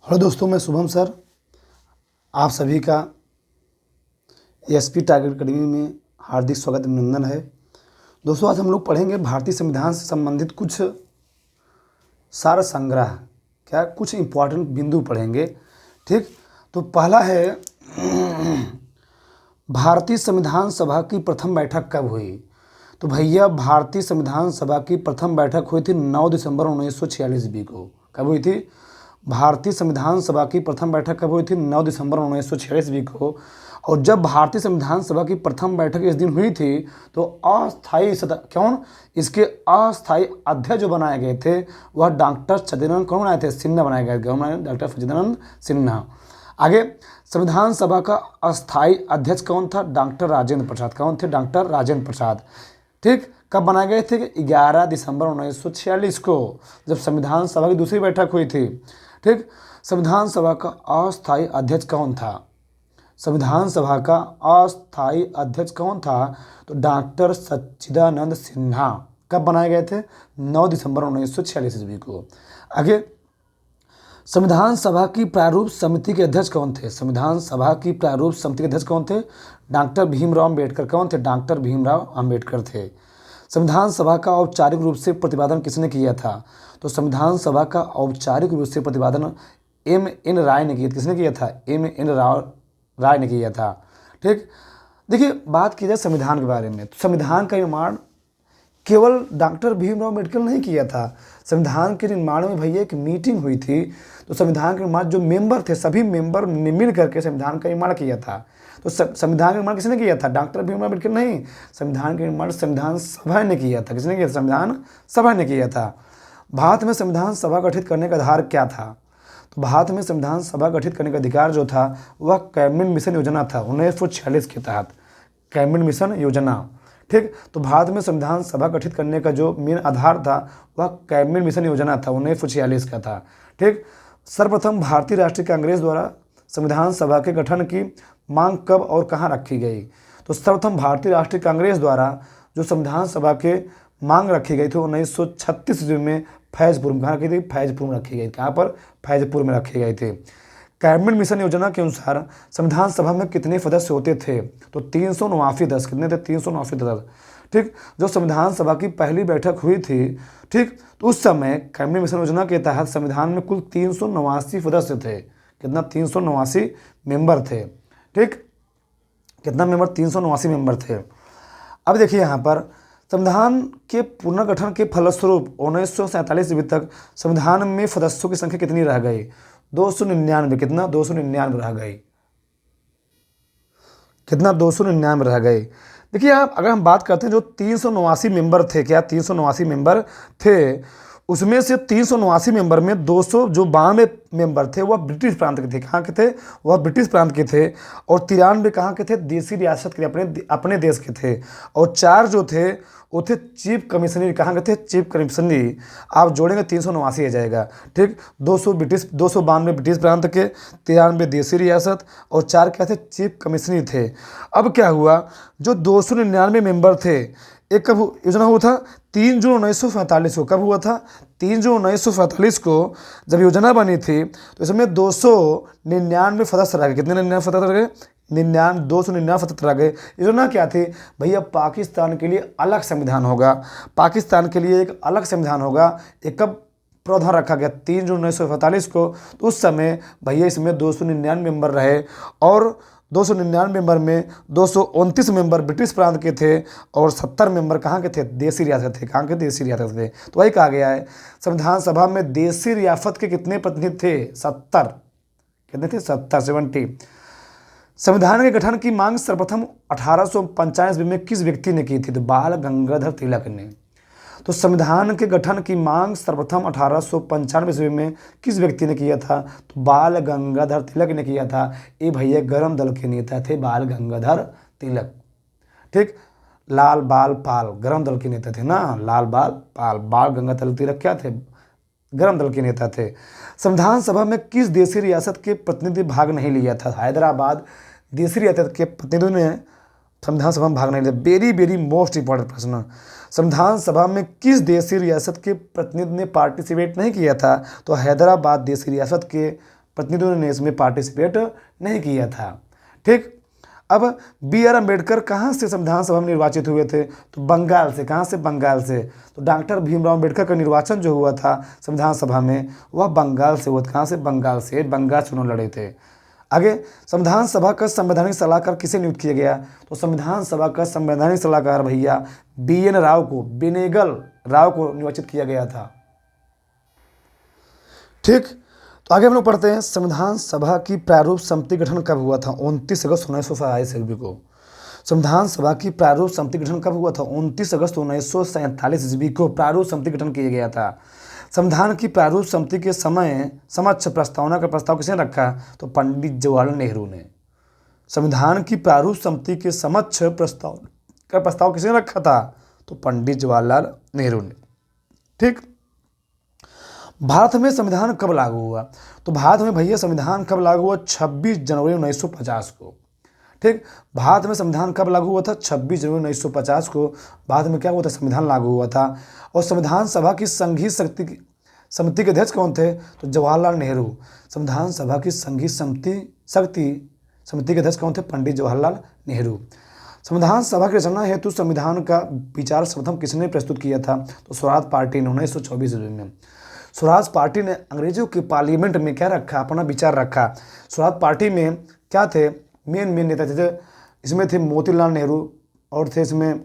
Hello दोस्तों, मैं Shubham sir. आप सभी का एएसपी टारगेट अकेडमी में हार्दिक स्वागत अभिनंदन है। दोस्तों, आज हम लोग पढ़ेंगे भारतीय संविधान से संबंधित कुछ सार संग्रह, क्या कुछ इम्पोर्टेंट बिंदु पढ़ेंगे। ठीक, तो पहला है भारतीय संविधान सभा की प्रथम बैठक कब हुई। तो भैया, भारतीय संविधान सभा की प्रथम बैठक हुई थी 9 दिसंबर 1946 ईस्वी को। कब हुई थी? भारतीय संविधान सभा की प्रथम बैठक कब हुई थी? 9 दिसंबर 1946 ईस्वी को। और जब भारतीय संविधान सभा की प्रथम बैठक इस दिन हुई थी तो अस्थायी कौन, इसके अस्थायी अध्यक्ष जो बनाए गए थे वह डॉक्टर सचिदानंद कौन बनाए थे? सिन्हा बनाए गए। कौन बनाए? डॉक्टर सचिदानंद सिन्हा। आगे, संविधान सभा का अस्थायी अध्यक्ष कौन था? डॉक्टर राजेंद्र प्रसाद। कौन थे? डॉक्टर राजेंद्र प्रसाद। ठीक, कब बनाए गए थे? 11 दिसंबर 1946 को, जब संविधान सभा की दूसरी बैठक हुई थी। ठीक, संविधान सभा का अस्थायी अध्यक्ष कौन था? संविधान सभा का अस्थायी अध्यक्ष कौन था? तो डॉक्टर सच्चिदानंद सिन्हा। कब बनाए गए थे? 9 दिसंबर 1946 ईस्वी को। आगे, संविधान सभा की प्रारूप समिति के अध्यक्ष कौन थे? संविधान सभा की प्रारूप समिति के अध्यक्ष कौन थे? डॉक्टर भीमराव अम्बेडकर। कौन थे? डॉक्टर भीमराव अम्बेडकर थे। संविधान सभा का औपचारिक रूप से प्रतिपादन किसने किया था? तो संविधान सभा का औपचारिक रूप से प्रतिपादन एम.एन. राय ने किया। किसने किया था? एम.एन. राय ने किया था। ठीक, देखिए, बात की जाए संविधान के बारे में, तो संविधान का निर्माण केवल डॉक्टर भीमराव अम्बेडकर नहीं किया था। संविधान के निर्माण में भैया एक मीटिंग हुई थी, तो संविधान के निर्माण जो मेंबर थे, सभी मेंबर ने मिल करके संविधान का निर्माण किया था। तो संविधान का निर्माण किसने किया था? डॉक्टर भीमराव अम्बेडकर नहीं, संविधान का निर्माण संविधान सभा ने किया था। किसने किया था? संविधान सभा ने किया था। भारत में संविधान सभा गठित करने का आधार क्या था? तो भारत में संविधान सभा गठित करने का अधिकार जो था वह कैबिनेट मिशन योजना था 1946 के तहत। कैबिनेट मिशन योजना। ठीक, तो भारत में संविधान सभा गठित करने का जो मेन आधार था वह कैबिनेट मिशन योजना था, 1946 का था। ठीक, सर्वप्रथम भारतीय राष्ट्रीय कांग्रेस द्वारा संविधान सभा के गठन की मांग कब और कहां रखी गई? तो सर्वप्रथम भारतीय राष्ट्रीय कांग्रेस द्वारा जो संविधान सभा के मांग रखी गई थी 1936 ईस्वी में फैजपुर में। कहाँ रखी थी? फैजपुर में रखी गई। कहाँ पर? फैजपुर में रखी गई थी। कैबिनेट मिशन योजना के अनुसार संविधान सभा में कितने सदस्य होते थे? तो 379 सदस्य। कितने थे? 379 सदस्य। ठीक, जो संविधान सभा की पहली बैठक हुई थी, ठीक, तो उस समय कैबिनेट मिशन योजना के तहत संविधान में कुल 379 सदस्य थे। कितना? 379 मेंबर थे। ठीक, कितना मेंबर? 379 मेंबर थे। अब देखिए, यहाँ पर संविधान के पुनर्गठन के फलस्वरूप 1947 ईस्वी तक संविधान में सदस्यों की संख्या कितनी रह गई? 299। कितना? 299 रह गई। कितना? 299 रह गए। देखिए, आप अगर हम बात करते हैं जो 379 मेंबर थे, क्या 379 मेंबर थे, उसमें से 379 मेंबर में 200 जो 92 मेंबर थे वह ब्रिटिश प्रांत के थे। कहाँ के थे? वह ब्रिटिश प्रांत के थे। और 93 कहाँ के थे? देसी रियासत के, अपने देश के थे। और 4 जो थे वो थे चीफ कमिश्नरी। कहाँ के थे? चीफ कमिश्नरी। आप जोड़ेंगे 379 आ जाएगा। ठीक, 200 ब्रिटिश, 292 ब्रिटिश प्रांत के, 93 देसी रियासत और 4 क्या थे? चीफ कमिश्नरी थे। अब क्या हुआ, जो 299 मेंबर थे, एक कब योजना हुआ था? 3 जून 1947 को। कब हुआ था? 3 जून 1947 को जब योजना बनी थी तो इसमें 299 सदस्य रह गए। कितने? 99 सदस्य रह गए। 299 सदस्य रह गए। योजना क्या थी? भैया, पाकिस्तान के लिए अलग संविधान होगा। पाकिस्तान के लिए एक अलग संविधान होगा। एक कब प्रावधान रखा गया? 3 जून 1947 को। तो उस समय भैया इसमें 299 मेंबर रहे और 299 मेंबर में 229 मेंबर ब्रिटिश प्रांत के थे और 70 मेंबर कहाँ के थे? देसी रियासत थे। कहाँ के? देसी रियासत थे। तो वही कहा गया है, संविधान सभा में देसी रियासत के कितने प्रतिनिधि थे? 70। कितने थे? 70। संविधान के गठन की मांग सर्वप्रथम 1895 में किस व्यक्ति ने की थी? तो बाल गंगाधर तिलक ने। तो संविधान के गठन की मांग सर्वप्रथम 1895 ईस्वी में किस व्यक्ति ने किया था? तो बाल गंगाधर तिलक ने किया था। ये भैया गरम दल के नेता थे बाल गंगाधर तिलक। ठीक, लाल बाल पाल गरम दल के नेता थे ना, लाल बाल पाल। बाल गंगाधर तिलक क्या थे? गरम दल के नेता थे। संविधान सभा में किस देसी रियासत के प्रतिनिधि भाग नहीं लिया था? हैदराबाद देसी रियासत के प्रतिनिधियों ने संविधान सभा में भाग नहीं लिया। वेरी वेरी मोस्ट इंपॉर्टेंट प्रश्न। संविधान सभा में किस देसी रियासत के प्रतिनिधि ने पार्टिसिपेट नहीं किया था? तो हैदराबाद देसी रियासत के प्रतिनिधियों ने इसमें पार्टिसिपेट नहीं किया था। ठीक, अब बी आर अम्बेडकर कहाँ से संविधान सभा में निर्वाचित हुए थे? तो बंगाल से। कहाँ से? बंगाल से। तो डॉक्टर भीमराव अम्बेडकर का निर्वाचन जो हुआ था संविधान सभा में वह बंगाल से हुआ था। कहाँ से? बंगाल से। बंगाल चुनाव लड़े थे। आगे, संविधान सभा का संवैधानिक सलाहकार किसे नियुक्त किया गया? तो संविधान सभा का संवैधानिक सलाहकार भैया बी एन राव को, बेनेगल राव को निर्वाचित किया गया था। ठीक, तो आगे हम लोग पढ़ते हैं संविधान सभा की प्रारूप समिति गठन कब हुआ था? 29 अगस्त 1947 ईस्वी को। संविधान सभा की प्रारूप समिति गठन कब हुआ था? 29 अगस्त 1947 ईस्वी को प्रारूप समिति गठन किया गया था। संविधान की प्रारूप समिति के समक्ष प्रस्तावना का प्रस्ताव किसने रखा? तो पंडित जवाहरलाल नेहरू ने। संविधान की प्रारूप समिति के समक्ष प्रस्ताव किसने रखा था? तो पंडित जवाहरलाल नेहरू ने। ठीक, भारत में संविधान कब लागू हुआ? तो भारत में भैया संविधान कब लागू हुआ? 26 जनवरी 1950 को। ठीक, भारत में संविधान कब लागू हुआ था? 26 जनवरी 1950 को भारत में क्या हुआ था? संविधान लागू हुआ था। और संविधान सभा की संघीय समिति के अध्यक्ष कौन थे? तो जवाहरलाल नेहरू। संविधान सभा की संघीय समिति के अध्यक्ष कौन थे? पंडित जवाहरलाल नेहरू। संविधान सभा की रचना हेतु संविधान का विचार सर्वप्रथम किसने प्रस्तुत किया था? तो स्वराज पार्टी ने 1924 ईस्वी में। स्वराज पार्टी ने अंग्रेजों के पार्लियामेंट में क्या रखा? अपना विचार रखा। स्वराज पार्टी में क्या थे? मेन नेता थे। इसमें थे मोतीलाल नेहरू और थे इसमें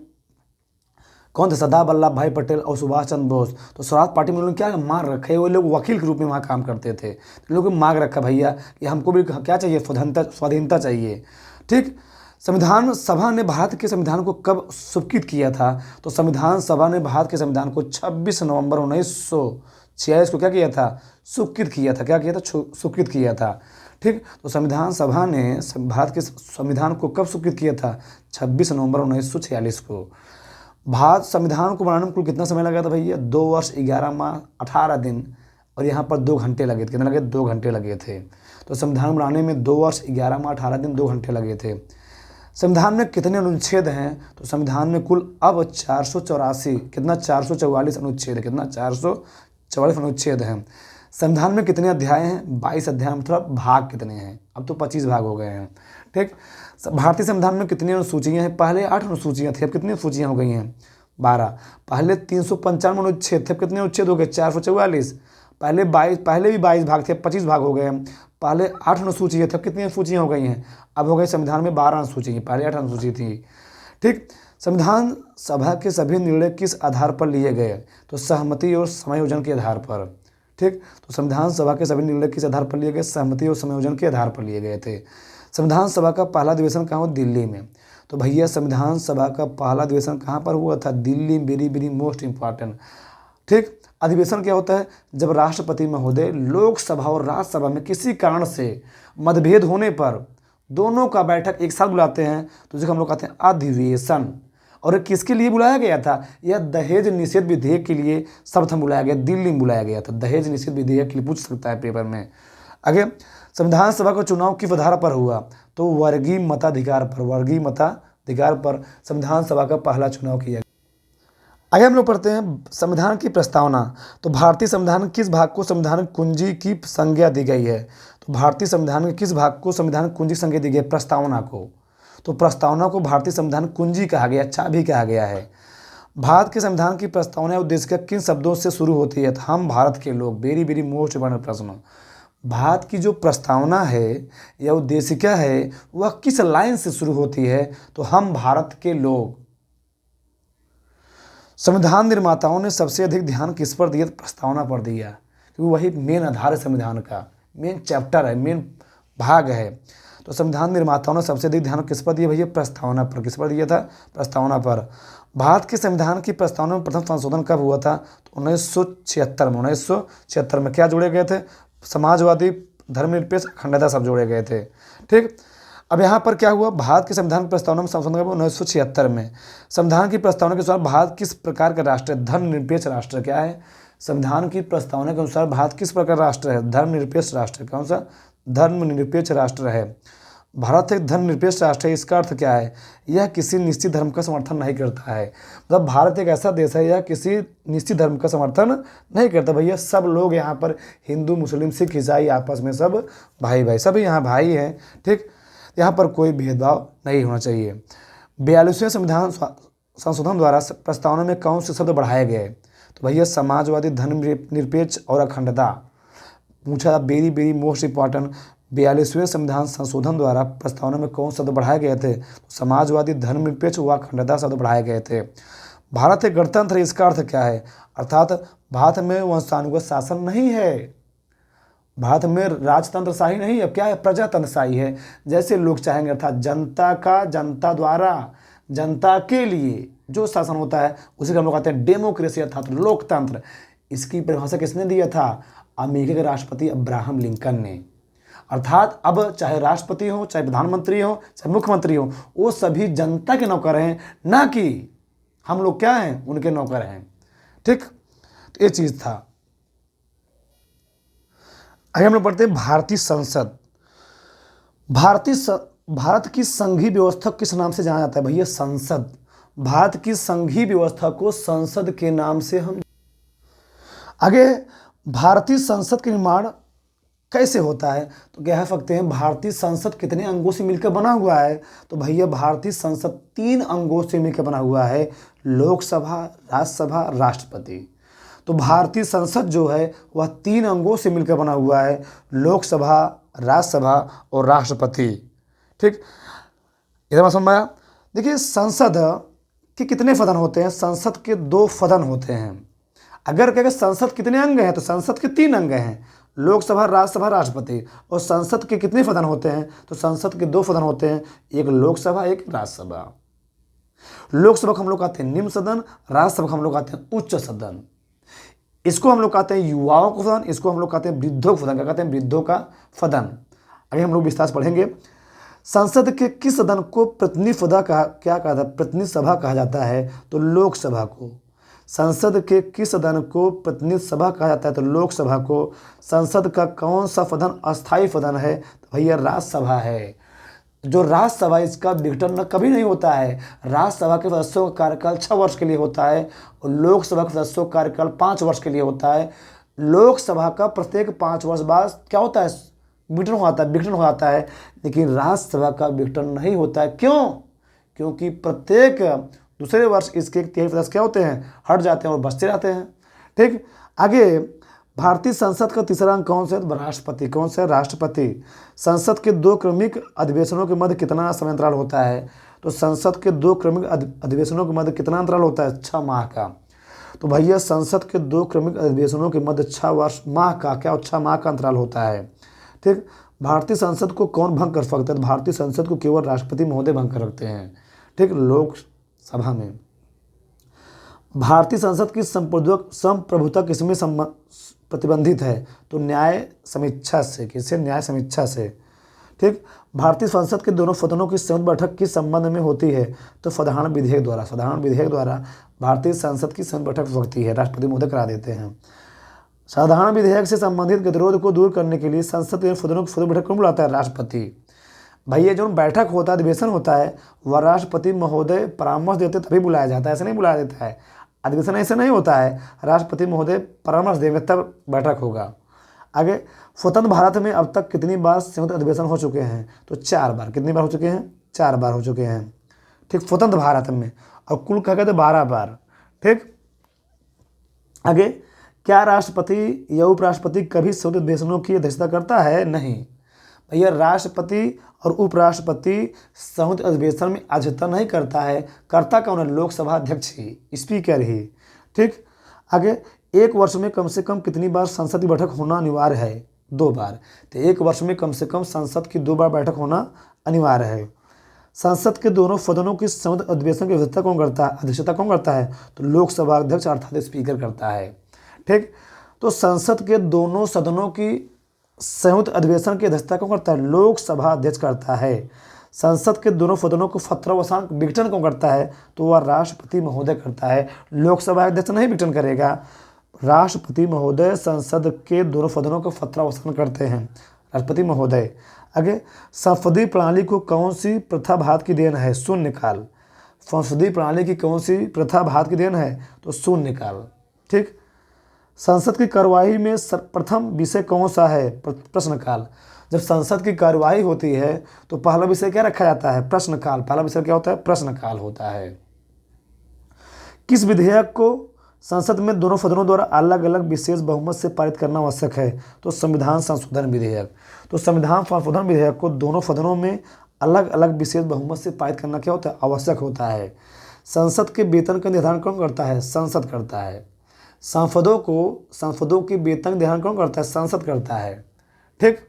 कौन थे? सरदार वल्लभ भाई पटेल और सुभाष चंद्र बोस। तो स्वराज पार्टी में उन्होंने क्या मांग रखा है? वो लोग वकील के रूप में वहाँ काम करते थे। लोगों को मांग रखा भैया कि हमको भी क्या चाहिए? स्वाधीनता चाहिए। ठीक, संविधान सभा ने भारत के संविधान को कब स्वीकृत किया था? तो संविधान सभा ने भारत के संविधान को 26 नवंबर 1946 को क्या किया था? स्वीकृत किया था। क्या किया था? स्वीकृत किया था। ठीक, तो संविधान सभा ने भारत के संविधान को कब स्वीकृत किया था? 26 नवंबर 1946 को। भारत संविधान को बनाने में कुल कितना समय लगा था भैया? 2 वर्ष 11 माह 18 दिन और यहाँ पर 2 घंटे लगे थे। कितने लगे? 2 घंटे लगे थे। तो संविधान बनाने में 2 वर्ष 11 माह 18 दिन 2 घंटे लगे थे। संविधान में कितने अनुच्छेद हैं? तो संविधान में कुल अब 484 कितना 444 अनुच्छेद है। कितना? 444 अनुच्छेद हैं। संविधान में कितने अध्याय हैं? 22 अध्याय। मतलब भाग कितने हैं? अब तो 25 भाग हो गए हैं। ठीक, भारतीय संविधान में कितनी अनुसूचियाँ हैं? पहले 8 अनुसूचियाँ थी, अब कितनी अनुसूचियाँ हो गई हैं? 12। पहले 395 अनुच्छेद थे, अब कितने अनुच्छेद हो गए? 444। पहले भी 22 भाग थे, 25 भाग हो गए हैं। पहले 8 अनुसूचियाँ थे, अब कितनी अनुसूचियाँ हो गई हैं? अब हो गए संविधान में 12 अनुसूची। पहले 8 अनुसूची थी। ठीक, संविधान सभा के सभी निर्णय किस आधार पर लिए गए? तो सहमति और समायोजन के आधार पर। ठीक, तो संविधान सभा के सभी निर्णय किस आधार पर लिए गए? सहमति और समायोजन के आधार पर लिए गए थे। संविधान सभा का पहला अधिवेशन कहाँ हुआ? दिल्ली में। तो भैया संविधान सभा का पहला अधिवेशन कहाँ पर हुआ था? Delhi. Very very most important. ठीक, अधिवेशन क्या होता है? जब राष्ट्रपति महोदय लोकसभा और राज्यसभा में किसी कारण से मतभेद होने पर दोनों का बैठक एक साथ बुलाते हैं तो जिसे हम लोग कहते हैं अधिवेशन। और किसके लिए बुलाया गया था? यह दहेज निषेध विधेयक के लिए सर्वप्रथम बुलाया गया। दिल्ली में बुलाया गया था। दहेज निषेध विधेयक के लिए पूछ सकता है पेपर में। आगे, संविधान सभा का चुनाव किस आधार पर हुआ? तो वर्गीय मताधिकार पर। वर्गीय मताधिकार पर संविधान सभा का पहला चुनाव किया गया। आगे हम लोग पढ़ते हैं संविधान की प्रस्तावना। तो भारतीय संविधान किस भाग को संविधान कुंजी की संज्ञा दी गई है? तो भारतीय संविधान के किस भाग को संविधान कुंजी की संज्ञा दी गई है? प्रस्तावना को। तो प्रस्तावना को भारतीय संविधान कुंजी कहा गया, चाबी कहा गया है। भारत के संविधान की प्रस्तावना उद्देश्य किन शब्दों से शुरू होती है? तो हम भारत के लोग। वेरी वेरी मोस्ट इंपॉर्टेंट प्रश्न। भारत की जो प्रस्तावना है या उद्देश्य क्या है वह किस लाइन से शुरू होती है? तो हम भारत के लोग। संविधान निर्माताओं ने सबसे अधिक ध्यान किस पर दिया? प्रस्तावना पर दिया, क्योंकि वही मेन आधार है संविधान का, मेन चैप्टर है, मेन भाग है। तो संविधान निर्माताओं ने सबसे अधिक ध्यान किस पर दिया भैया? प्रस्तावना पर। किस पर दिया था? प्रस्तावना पर। भारत के संविधान की प्रस्तावना में प्रथम संशोधन कब हुआ था? तो 1976 में। 1976 में क्या जोड़े गए थे? समाजवादी, धर्मनिरपेक्ष, अखंडता सब जोड़े गए थे। ठीक, अब यहाँ पर क्या हुआ? भारत के संविधान की प्रस्तावना में संशोधन कब? 1976 में। संविधान की प्रस्तावना के अनुसार भारत किस प्रकार का राष्ट्र है? धर्मनिरपेक्ष राष्ट्र। क्या है? संविधान की प्रस्तावना के अनुसार भारत किस प्रकार राष्ट्र है? धर्मनिरपेक्ष राष्ट्र। कौन सा? धर्मनिरपेक्ष राष्ट्र है। भारत एक धर्मनिरपेक्ष राष्ट्र है, इसका अर्थ क्या है? यह किसी निश्चित धर्म का समर्थन नहीं करता है। मतलब भारत एक ऐसा देश है, यह किसी निश्चित धर्म का समर्थन नहीं करता। भैया सब लोग यहाँ पर हिंदू, मुस्लिम, सिख, ईसाई आपस में सब भाई भाई, सब यहाँ भाई हैं। ठीक, यहाँ पर कोई भेदभाव नहीं होना चाहिए। 42वें संविधान संशोधन द्वारा प्रस्तावना में कौन से शब्द बढ़ाए गए? तो भैया समाजवादी, धर्मनिरपेक्ष और अखंडता पूछा। वेरी वेरी मोस्ट इंपॉर्टेंट, 42वें संविधान संशोधन द्वारा प्रस्तावना में कौन शब्द बढ़ाए गए थे? तो समाजवादी, धर्मनिरपेक्ष व अखंडता शब्द बढ़ाए गए थे। भारत एक गणतंत्र है, इसका अर्थ क्या है? अर्थात भारत में वंशानुगत शासन नहीं है, भारत में राजतंत्र शाही नहीं है, क्या है? प्रजातंत्र शाही है। जैसे लोग चाहेंगे, अर्थात जनता का, जनता द्वारा, जनता के लिए जो शासन होता है उसे हम लोग कहते हैं डेमोक्रेसी अर्थात लोकतंत्र। इसकी परिभाषा किसने दिया था? अमेरिका के राष्ट्रपति अब्राहम लिंकन ने। अर्थात अब चाहे राष्ट्रपति हो, चाहे प्रधानमंत्री हो, चाहे मुख्यमंत्री हो, वो सभी जनता के नौकर हैं, ना कि हम लोग क्या हैं? उनके नौकर हैं। ठीक, तो ये चीज था। आगे हम लोग पढ़ते हैं भारतीय संसद। भारत की संघीय व्यवस्था किस नाम से जाना जाता है? भैया संसद। भारत की संघीय व्यवस्था को संसद के नाम से हम आगे। भारतीय संसद का निर्माण कैसे होता है? तो कह सकते हैं भारतीय संसद कितने अंगों से मिलकर बना हुआ है? तो भैया भारतीय संसद 3 अंगों से मिलकर बना हुआ है, लोकसभा, राज्यसभा, राष्ट्रपति। तो भारतीय संसद जो है वह 3 अंगों से मिलकर बना हुआ है, लोकसभा, राज्यसभा और राष्ट्रपति। ठीक, इधर समझ में आया? देखिए संसद के कितने सदन होते हैं? संसद के 2 सदन होते हैं। अगर कहें संसद कितने अंग हैं, तो संसद के 3 अंग हैं, लोकसभा, राज्यसभा, राष्ट्रपति। और संसद के कितने सदन होते हैं? तो संसद के 2 सदन होते हैं, एक लोकसभा, एक राज्यसभा। लोकसभा को हम लोग कहते हैं निम्न सदन, राज्यसभा को हम लोग कहते हैं उच्च सदन। इसको हम लोग कहते हैं युवाओं का सदन, इसको हम लोग कहते हैं वृद्धों का सदन। क्या कहते हैं? वृद्धों का सदन। अभी हम लोग विस्तार से पढ़ेंगे। संसद के किस सदन को प्रतिनिधि सभा क्या कहा था? प्रतिनिधि सभा कहा जाता है, तो लोकसभा को। संसद के किस सदन को प्रतिनिधि सभा कहा जाता है? तो लोकसभा को। संसद का कौन सा सदन अस्थायी सदन है? तो भैया राज्यसभा है। जो राज्यसभा, इसका विघटन कभी नहीं होता है। राज्यसभा के सदस्यों का कार्यकाल 6 वर्ष के लिए होता है और लोकसभा के सदस्यों का कार्यकाल 5 वर्ष के लिए होता है। लोकसभा का प्रत्येक 5 वर्ष बाद क्या होता है? विघटन हो जाता है। लेकिन राज्यसभा का विघटन नहीं होता है। क्यों? क्योंकि प्रत्येक दूसरे वर्ष इसके 23 सदस्य क्या होते हैं? हट जाते हैं और बचते रहते हैं। ठीक, आगे भारतीय संसद का तीसरा अंग कौन सा है? राष्ट्रपति। कौन सा है? राष्ट्रपति। संसद के 2 क्रमिक अधिवेशनों के मध्य कितना समय अंतराल होता है? तो संसद के 2 क्रमिक अधिवेशनों के मध्य कितना अंतराल होता है? 6 माह का। तो भैया संसद के 2 क्रमिक अधिवेशनों के मध्य 6 माह का 6 माह का अंतराल होता है। ठीक, भारतीय संसद को कौन भंग कर सकता है? भारतीय संसद को केवल राष्ट्रपति महोदय भंग कर सकते हैं। ठीक, लोकसभा में। भारतीय संसद की संप्रभुता किसमें प्रतिबंधित है? तो न्याय समीक्षा से। किससे? न्याय समीक्षा से। ठीक, भारतीय संसद के दोनों सदनों की संयुक्त बैठक किस संबंध में होती है? तो साधारण विधेयक द्वारा। साधारण विधेयक द्वारा भारतीय संसद की संयुक्त बैठक होती है, राष्ट्रपति महोदय करा देते हैं। साधारण विधेयक से संबंधित गतिरोध को दूर करने के लिए संसद के सदनों की संयुक्त बैठक कौन बुलाता है? राष्ट्रपति। भैया जो बैठक होता है, अधिवेशन होता है, वह राष्ट्रपति महोदय परामर्श देते तभी बुलाया जाता है, ऐसे नहीं बुलाया देता है। अधिवेशन ऐसे नहीं होता है, राष्ट्रपति महोदय परामर्श देंगे तब बैठक होगा। आगे, स्वतंत्र भारत में अब तक कितनी बार संयुक्त अधिवेशन हो चुके हैं? तो 4 बार। कितनी बार हो चुके हैं? 4 बार हो चुके हैं। ठीक, स्वतंत्र भारत में। और कुल क्या कहते हैं? 12 बार। ठीक, आगे, क्या राष्ट्रपति या उपराष्ट्रपति कभी संयुक्त अधिवेशनों की अध्यक्षता करता है? नहीं। भैया राष्ट्रपति और उपराष्ट्रपति संयुक्त अधिवेशन में अध्यक्षता नहीं करता है। करता कौन है? लोकसभा अध्यक्ष ही, स्पीकर ही। ठीक, आगे, एक वर्ष में कम से कम कितनी बार संसद की बैठक होना अनिवार्य है? 2 बार। तो एक वर्ष में कम से कम संसद की 2 बार बैठक होना अनिवार्य है। संसद के दोनों सदनों की संयुक्त अधिवेशन की अध्यक्षता कौन करता है? तो लोकसभा अध्यक्ष अर्थात स्पीकर करता है। ठीक, तो संसद के दोनों सदनों की संयुक्त अधिवेशन की अध्यक्षता कौन करता है? लोकसभा अध्यक्ष करता है। संसद के दोनों सदनों को फत्रावसान विघटन कौन करता है? तो वह राष्ट्रपति महोदय करता है। लोकसभा अध्यक्ष नहीं विघटन करेगा, राष्ट्रपति महोदय संसद के दोनों सदनों को फत्रावसान करते हैं। राष्ट्रपति महोदय। आगे, संसदीय प्रणाली को कौन सी प्रथा भारत की देन है? शून्यकाल। संसदीय प्रणाली की कौन सी प्रथा भारत की देन है? तो शून्यकाल। ठीक। संसद की कार्यवाही में प्रथम विषय कौन सा है? प्रश्नकाल। जब संसद की कार्यवाही होती है तो पहला विषय क्या रखा जाता है? प्रश्नकाल। पहला विषय क्या होता है? प्रश्नकाल होता है। किस विधेयक को संसद में दोनों सदनों द्वारा अलग अलग विशेष बहुमत से पारित करना आवश्यक है? तो संविधान संशोधन विधेयक। तो संविधान संशोधन विधेयक को दोनों सदनों में अलग अलग विशेष बहुमत से पारित करना क्या होता है? आवश्यक होता है। संसद के वेतन का निर्धारण कौन करता है? संसद करता है। सांसदों के वेतन का निर्धारण कौन करता है? संसद करता है। ठीक।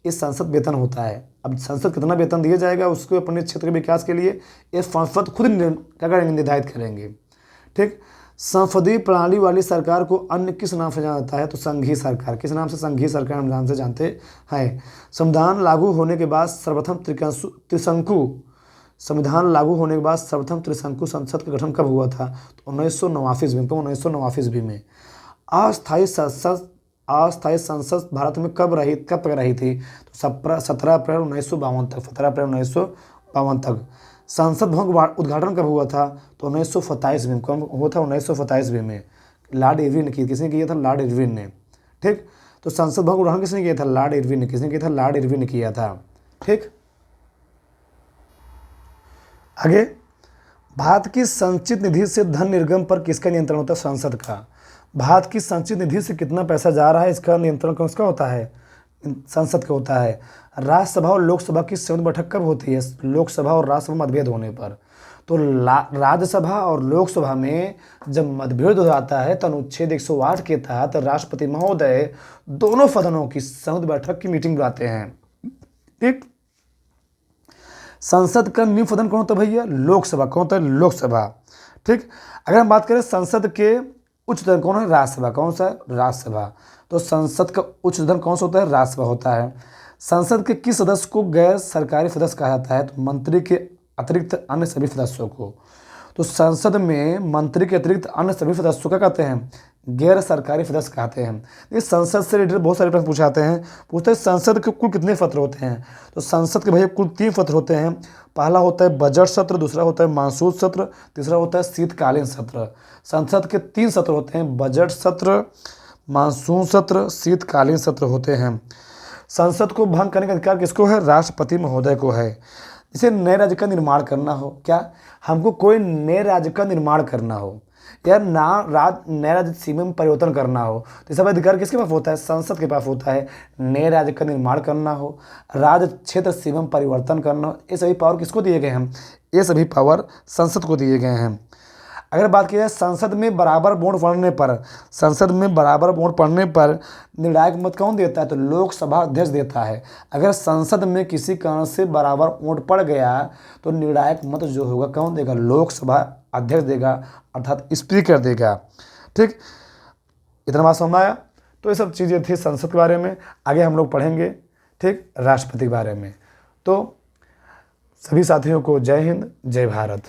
इस संसद वेतन होता है। अब संसद कितना वेतन दिया जाएगा उसको अपने क्षेत्र के विकास के लिए ये संसद खुद क्या करेंगे? निर्धारित करेंगे। ठीक। संसदीय प्रणाली वाली सरकार को अन्य किस नाम से जाना जाता है? तो संघीय सरकार। किस नाम से? संघीय सरकार नाम से जानते हैं। संविधान लागू होने के बाद सर्वप्रथम त्रिशंकु संसद का गठन कब हुआ था? तो 1989 ईस्वी में। 1989 में। अस्थायी संसद भारत में कब तक रही थी? तो 17 अप्रैल 1952 तक। 17 अप्रैल 1952 तक। संसद भवन उद्घाटन कब हुआ था? तो 1927 में। कब हुआ था? 1927 में। लॉर्ड इरविन ने किया। किसने किया था? लॉर्ड इरविन ने। ठीक। तो संसद भवन उद्घाटन किसने किया था? लॉर्ड इरविन ने। किसने किया था? लॉर्ड इरविन ने किया था। ठीक। आगे, भारत की संचित निधि से धन निर्गम पर किसका नियंत्रण होता है? संसद का। भारत की संचित निधि से कितना पैसा जा रहा है इसका नियंत्रण किसका होता है? संसद का होता है। राज्यसभा और लोकसभा की संयुक्त बैठक कब होती है? लोकसभा और राज्यसभा मतभेद होने पर। तो राज्यसभा और लोकसभा में जब मतभेद हो जाता है तो अनुच्छेद 108 के तहत राष्ट्रपति महोदय दोनों सदनों की संयुक्त बैठक की मीटिंग बुलाते हैं। ठीक। संसद का निम्न सदन कौन होता है भैया? लोकसभा। कौन होता है? लोकसभा। ठीक। अगर हम बात करें संसद के उच्च सदन कौन है? राज्यसभा। कौन सा? राज्यसभा। तो संसद का उच्च सदन कौन सा होता है? राज्यसभा होता है। संसद के किस सदस्य को गैर सरकारी सदस्य कहा जाता है? तो मंत्री के अतिरिक्त अन्य सभी सदस्यों को। तो संसद में मंत्री के अतिरिक्त अन्य सभी सदस्यों का कहते हैं? गैर सरकारी सदस्य कहते हैं। इस संसद से रिलेटेड बहुत सारे प्रश्न पूछाते हैं। पूछते हैं संसद के कुल कितने सत्र होते हैं? तो संसद के भैया कुल 3 सत्र होते हैं। पहला होता है बजट सत्र, दूसरा होता है मानसून सत्र, तीसरा होता है शीतकालीन सत्र। संसद के 3 सत्र होते हैं। बजट सत्र, मानसून सत्र, शीतकालीन सत्र होते हैं। संसद को भंग करने का अधिकार किसको है? राष्ट्रपति महोदय को है। जैसे नए राज्य का निर्माण करना हो, क्या हमको कोई नए राज्य का निर्माण करना हो या नए राज्य सीमा में परिवर्तन करना हो तो ये सब अधिकार किसके पास होता है? संसद के पास होता है। नए राज्य का निर्माण करना हो, राज्य क्षेत्र सीमा में परिवर्तन करना हो, ये सभी पावर किसको दिए गए हैं? ये सभी पावर संसद को दिए गए हैं। अगर बात की जाए संसद में बराबर वोट पड़ने पर निर्णायक मत कौन देता है? तो लोकसभा अध्यक्ष देता है। अगर संसद में किसी कारण से बराबर वोट पड़ गया तो निर्णायक मत जो होगा कौन देगा? लोकसभा अध्यक्ष देगा, अर्थात स्पीकर देगा। ठीक। इतना बात समझ आया? तो ये सब चीज़ें थी संसद के बारे में। आगे हम लोग पढ़ेंगे ठीक राष्ट्रपति के बारे में। तो सभी साथियों को जय हिंद, जय भारत।